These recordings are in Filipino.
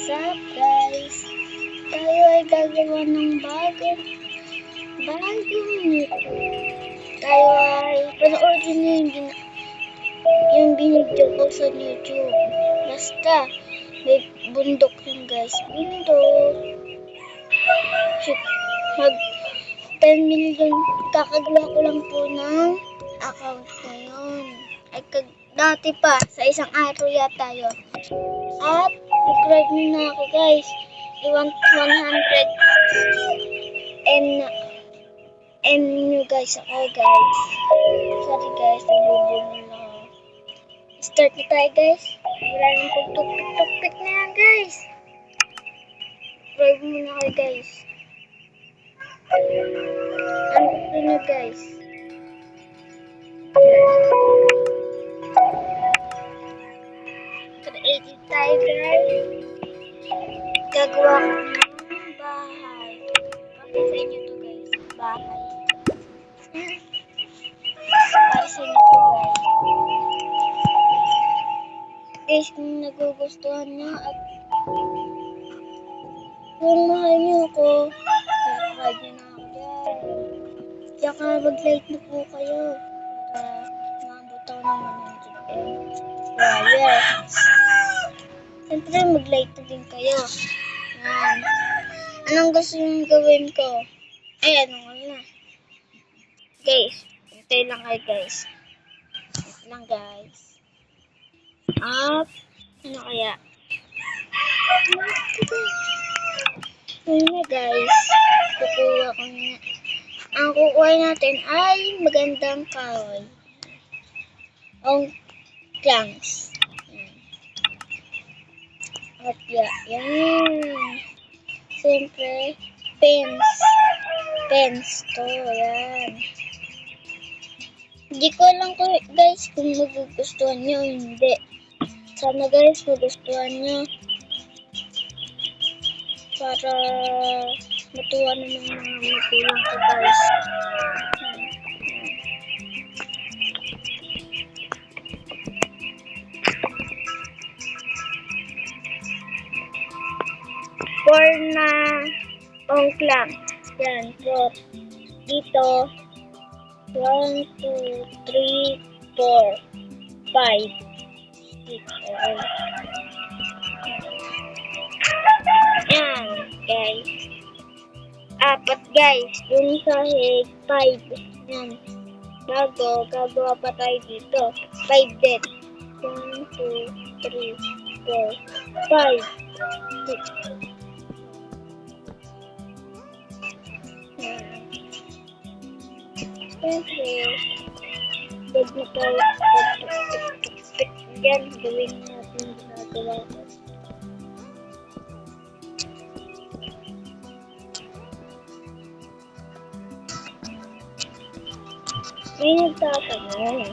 up guys? Tayo ay gagawa ng bagong tayo ay panoodin nyo yung binidyo ko sa YouTube. Basta may bundok yun guys, bundok. Mag 10 million kakagawa ko lang po ng account ngayon. Ay dati pa sa isang araw yata yun. At subscribe nyo na ako guys. I want 100 M nyo guys ako guys. Sorry guys, nabubulol na ako. Start na tayo guys. Wala nang pagtupik na yan guys. Subscribe muna kayo guys. Ano gusto nyo guys? Creative tayo guys. Gagawa ko ng bahay. Para sa inyo to guys. Bahay. Para sa inyo to guys. Guys, kung nagugustuhan nyo at kung mahal nyo ako, subscribe nyo na ako dyan. Tsaka mag-like na po kayo para maabot ako ng 100M. Yes. Siyempre mag-like na din kayo. Yan. Anong gusto nyo gawin ko? Ay, ano na. Guys, hintay lang kayo guys. Hintay lang guys. Up. Ano kaya? Ayun na guys. Kukuha ko na. Ang kukuha natin ay magandang kahoy. Ang planks. At yan. Siyempre, pens to. Yan. Hindi ko alam ko guys kung magugustuhan nyo o hindi. Sana guys magustuhan nyo. Para matuwa naman mga magulang ko guys. Four na ongklang. Yan, four. Dito. 1, 2, 3, 4, 5, 6, 7. Yan, guys. Apat, guys. Yung sahig, 5. Yan. Gagawa pa tayo dito. 5 din. 1, 2, 3, 4, 5, 6. Siyempre, bag na tayo pag-tuk-tuk-tuk-tuk yan, gawin natin yung ginagawa ko. May nagtatanong.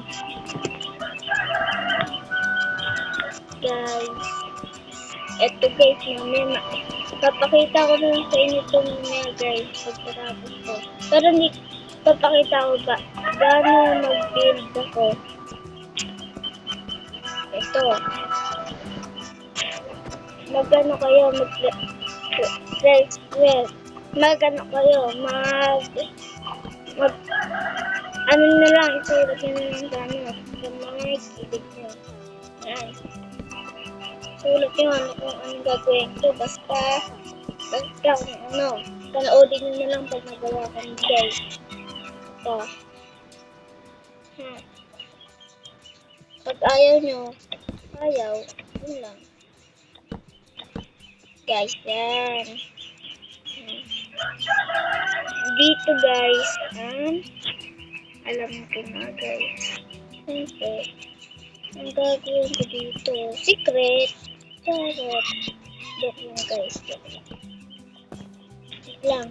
Guys, eto guys, mamaya papakita ko na lang sa inyo ito mamaya guys, pagkatapos ko. Pero hindi papakita ko ba gaano mag-build ako. Ito. Magano kayo magano kayo ano na lang isulat nyo na lang sa mga kilig nyo. Yan. Sulat nyo ano kung anong gagawin ko. Basta kung ano. Panoodin nyo na lang pag nagawa ko ng guys. Ito. Pag ayaw nyo, yun lang. Guys, yan. Dito guys, alam ko na guys. Siyempre, ang gagawin ko dito, secret. Charot. Joke lang guys, joke lang. Joke lang.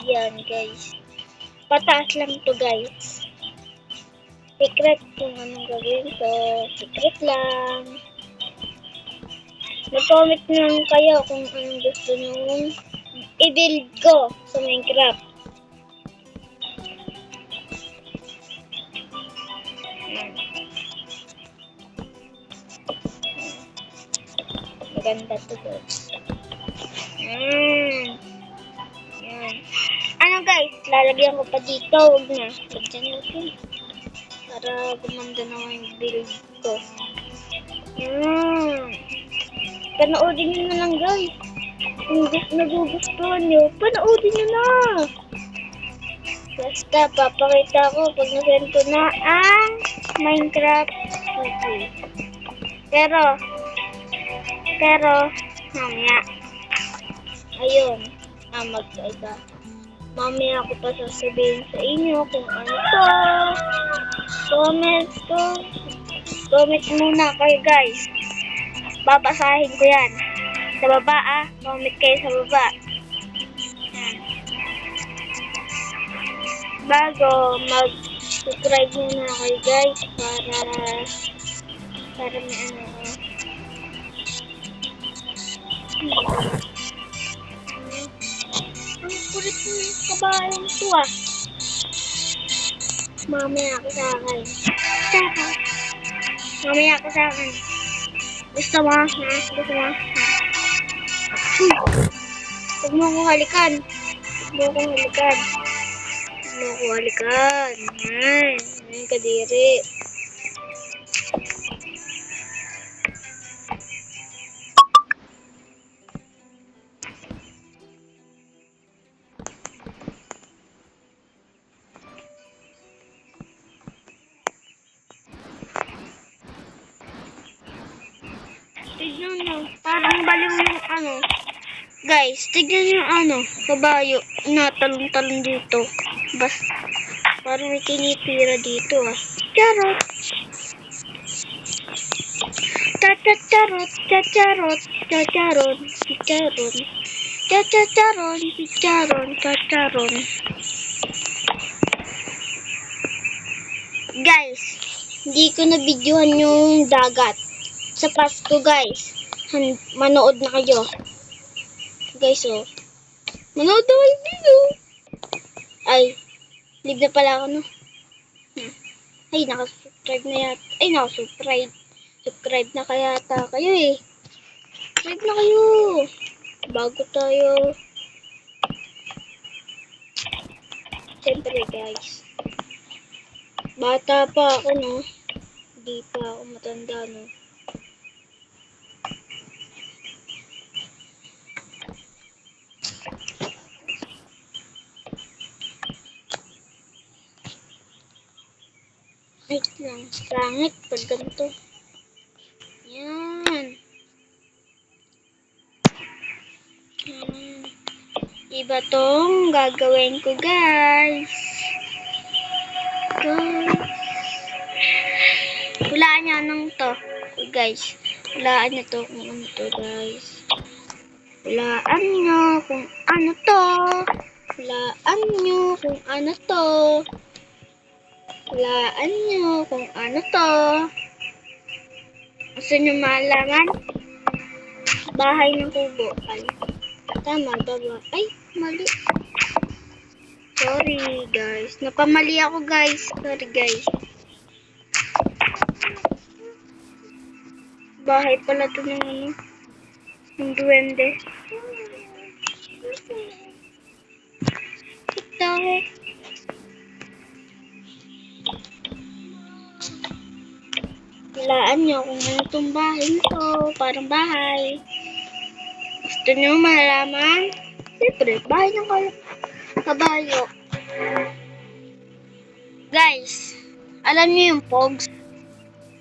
Yan guys. Pataas lang to guys. Secret kung anong gawin ko. Secret lang. Mag-comment lang kayo kung anong gusto nyo i-build ko sa Minecraft. Maganda to guys. Yan. Yan. Ano guys, lalagyan ko pa dito. Huwag na. Lagyan natin. Para gumanda naman yung build ko. Yan. Panoodin nyo na lang guys. Kung nagugustuhan nyo, panoodin nyo na. Basta, papakita ko pag nasend ko na ang Minecraft cookie. Pero, mamaya. Ayun. Magkaiba. Mamaya ako pa sasabihin sa inyo kung ano to. Comment muna kayo guys. Babasahin ko yan. Sa baba comment kayo sa baba. Yan. Bago mag-subscribe muna kayo guys para may ano. Ang kulit ng kabayan to Mamaya ka sa akin. Mamaya ka sa akin. Gusto mo? Gusto mo? Huwag mo akong halikan. Yan. Yan kadiri. Tignan nyo. Parang baliw yung ano. Guys, tignan nyo ano. Kabayo. Natalong-talong dito. Parang may tinitira dito Charot. Chacharot. Guys, hindi ko na videohan yung dagat. Sa Pasko guys. Manood na kayo. Guys manood na kayo dito. Ay, live na pala ako Ay, nakasubscribe na yata. Subscribe na kaya kayo Subscribe na kayo. Bago tayo. Siyempre guys. Bata pa ako Hindi pa ako matanda Wait lang. Pangit pag ganito. Yan. Iba tong gagawin ko guys. Hulaan nyo anong to guys. Hulaan nyo to kung ano to guys. Hulaan nyo kung ano to. Hulaan nyo kung ano to. Hulaan nyo kung ano to. Gusto nyo malaman? Bahay ng kubo. Ay, tama ba? Ay, mali. Sorry guys. Napamali ako guys. Sorry guys. Bahay pala to ng duwende. Ito Hulaan nyo kung ano itong bahay nito. Parang bahay. Gusto nyo malaman? Siyempre, bahay ng kabayo. Guys, alam niyo yung Pogs?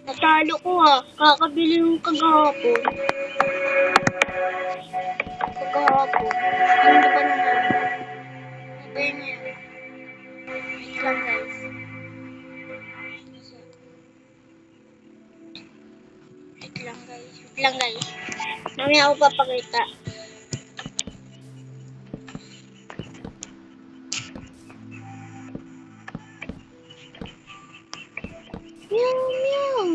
Natalo ko Kakabili yung kagahapon. Ano ba naman? Ano ba yun yan? Wait lang guys. Wait lang guys. Mamaya ako papakita. Meow.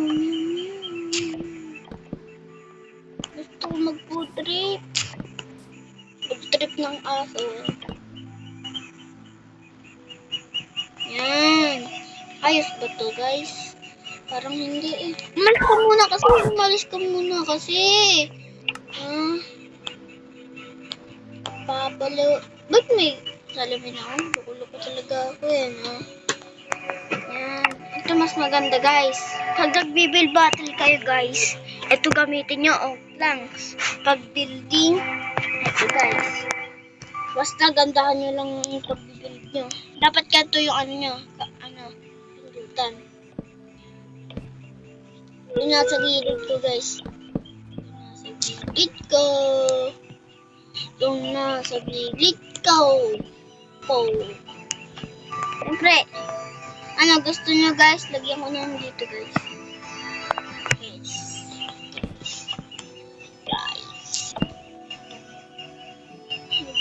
Gusto ko mag-food trip. Food trip ng aso. Yan. Ayos ba to guys? Parang hindi Umalis ka muna kasi. Napapalo. Ba't may salamin ako? Loko-loko talaga ako eh, no? Yan. Ito mas maganda, guys. Pag nag-build battle kayo, guys, ito gamitin nyo, lang. Pag building, ito, guys. Basta gandahan nyo lang yung pag-build nyo. Dapat ganito yung ano nyo. Pindutan. Yung nasa gilid ko, guys. Gilid ko. Yung nasa gilid ko. Siyempre, gusto nyo, guys, lagyan ko na dito, guys. Guys.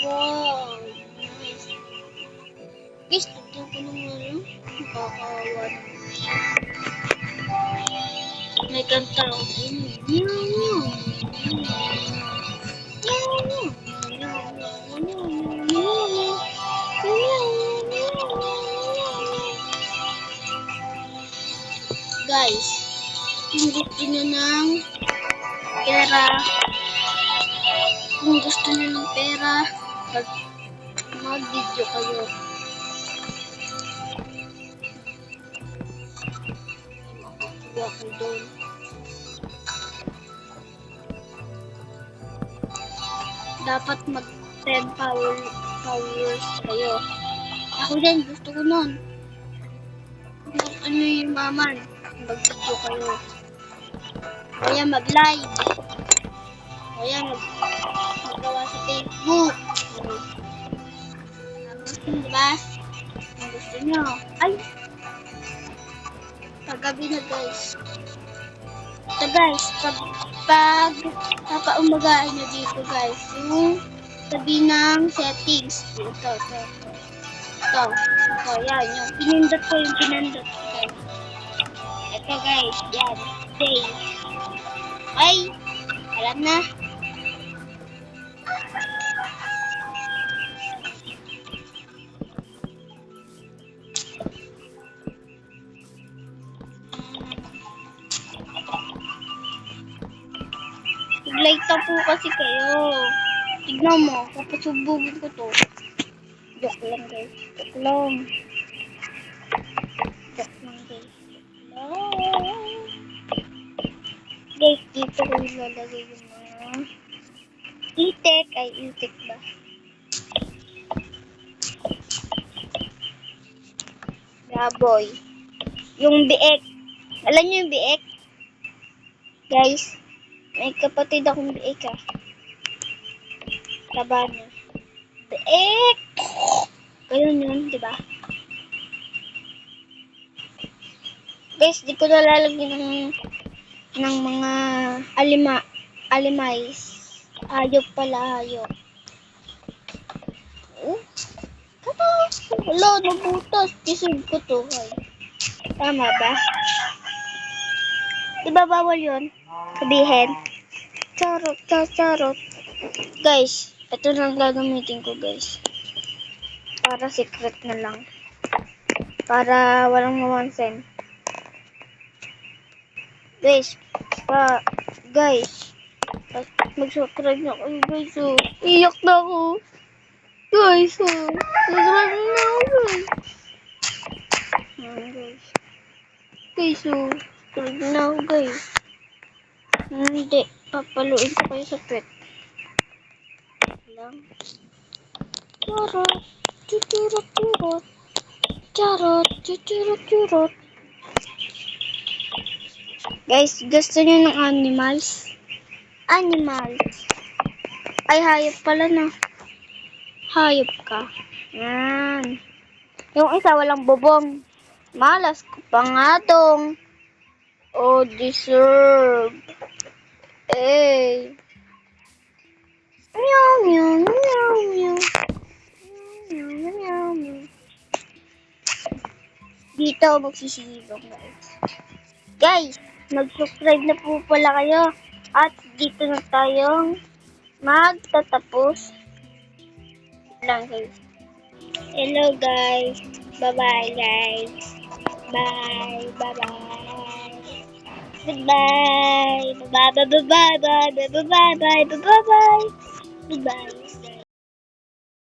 Wow. Nice. Guys, lagyan ko na nga lang. Nakakawa na. May kanta ako. Guys, kung gusto nyo ng pera, pag mag-video kayo, makakuha ko doon. Dapat mag-10 followers kayo. Ako din, gusto ko nun. Ano yung maman? Mag-video kayo. Kaya mag-live. Kaya magawa sa Facebook. Gusto nyo, diba? Kung gusto nyo. Ay! Paggabi na, guys. Ito, guys. Pag papaumagain nyo dito, guys. Yung sabi ng settings. Ito. Yan. Yung pinindot ko, guys. Ito, guys. Yan. Day. Okay. Alam na. Like na po kasi kayo. Tignan mo. Papasubugin ko to. Joke lang, guys. Joke lang, guys. Guys, dito ko ilalagay yung mga itik. Ay, itik ba? Baboy. Yung biek. Alam niyo yung biek? Guys, may kapatid akong biek, ah. Taba niya. Biek! Ganun yun, diba? Guys, di ko nalalagyan ng mga alimais. Hayop pala, hayop. Wala, nabutas. Kisig ko to. Ay. Tama ba? Diba bawal yun? Sabihin. Charot. Guys, ito lang gagamitin ko, guys. Para secret na lang. Para walang mawansin. Guys, mag-subscribe na kayo, guys. Iyak na ako. Guys, mag-subscribe na ako, guys. Guys, subscribe na ako, guys. Hindi, papaluin ko kayo sa pet. Lang. Charot. Guys, gusto niyo ng animals? Ay, hayop pala na. Hayop ka. Yan. Yung isa walang bubong. Malas ko pa nga tong. Oh, deserve. Eh. Meow. Dito magsisibang, guys. Guys, mag-subscribe na po pala kayo. At dito na tayong magtatapos lang, guys. Hello, guys. Bye-bye, guys. Bye. Goodbye. Bye-bye.